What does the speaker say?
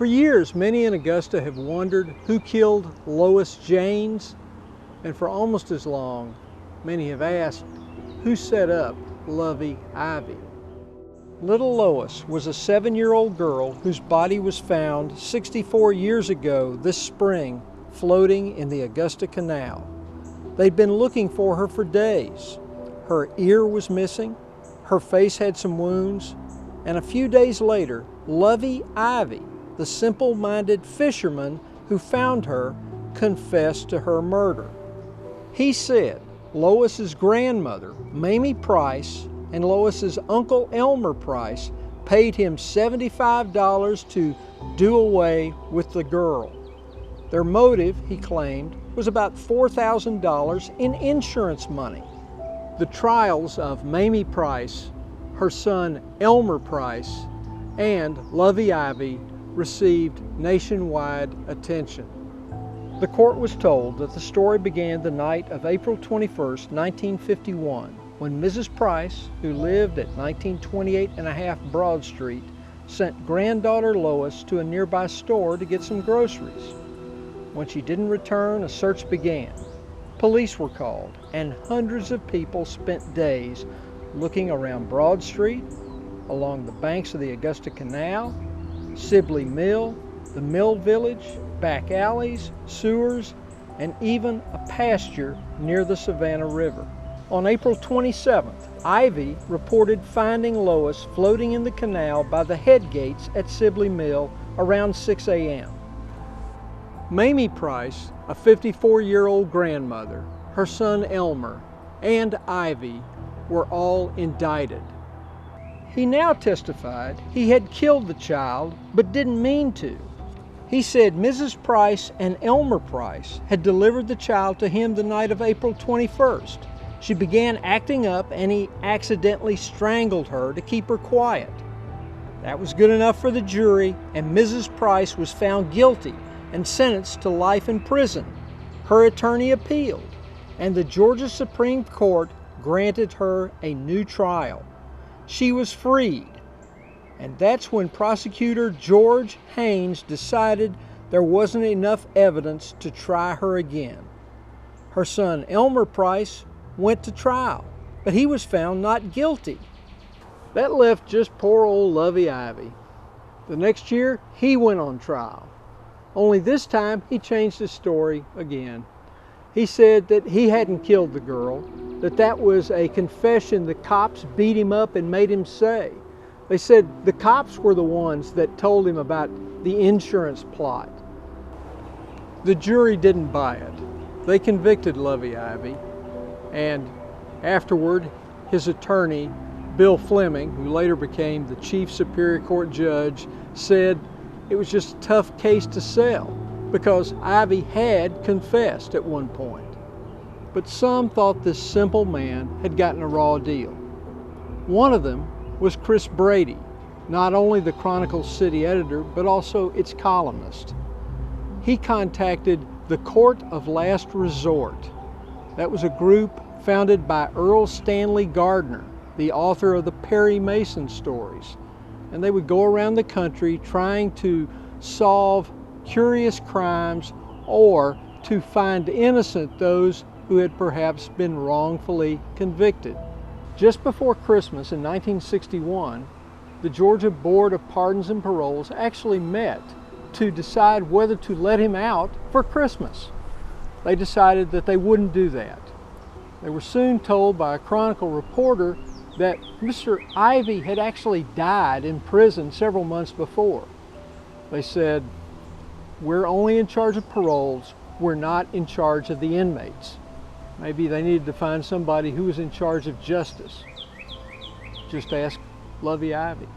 For years, many in Augusta have wondered who killed Lois Janes, and for almost as long, many have asked who set up Lovey Ivey. Little Lois was a 7-year-old girl whose body was found 64 years ago this spring floating in the Augusta Canal. They'd been looking for her for days. Her ear was missing, her face had some wounds, and a few days later, Lovey Ivey, the simple-minded fisherman who found her, confessed to her murder. He said Lois's grandmother, Mamie Price, and Lois's uncle Elmer Price paid him $75 to do away with the girl. Their motive, he claimed, was about $4,000 in insurance money. The trials of Mamie Price, her son Elmer Price, and Lovey Ivey received nationwide attention. The court was told that the story began the night of April 21st, 1951, when Mrs. Price, who lived at 1928.5 Broad Street, sent granddaughter Lois to a nearby store to get some groceries. When she didn't return, a search began. Police were called, and hundreds of people spent days looking around Broad Street, along the banks of the Augusta Canal, Sibley Mill, the Mill Village, back alleys, sewers, and even a pasture near the Savannah River. On April 27th, Ivey reported finding Lois floating in the canal by the head gates at Sibley Mill around 6 a.m. Mamie Price, a 54-year-old grandmother, her son Elmer, and Ivey were all indicted. He now testified he had killed the child but didn't mean to. He said Mrs. Price and Elmer Price had delivered the child to him the night of April 21st. She began acting up and he accidentally strangled her to keep her quiet. That was good enough for the jury, and Mrs. Price was found guilty and sentenced to life in prison. Her attorney appealed, and the Georgia Supreme Court granted her a new trial. She was freed, and that's when prosecutor George Haynes decided there wasn't enough evidence to try her again. Her son Elmer Price went to trial, but he was found not guilty. That left just poor old Lovey Ivey. The next year, he went on trial. Only this time, he changed his story again. He said that he hadn't killed the girl, that was a confession the cops beat him up and made him say. They said the cops were the ones that told him about the insurance plot. The jury didn't buy it. They convicted Lovey Ivey, and afterward, his attorney, Bill Fleming, who later became the Chief Superior Court judge, said it was just a tough case to sell because Ivey had confessed at one point. But some thought this simple man had gotten a raw deal. One of them was Chris Brady, not only the Chronicle's city editor, but also its columnist. He contacted the Court of Last Resort. That was a group founded by Earl Stanley Gardner, the author of the Perry Mason stories. And they would go around the country trying to solve curious crimes or to find innocent those who had perhaps been wrongfully convicted. Just before Christmas in 1961, the Georgia Board of Pardons and Paroles actually met to decide whether to let him out for Christmas. They decided that they wouldn't do that. They were soon told by a Chronicle reporter that Mr. Ivey had actually died in prison several months before. They said, "We're only in charge of paroles, we're not in charge of the inmates." Maybe they needed to find somebody who was in charge of justice. Just ask Lovey Ivey.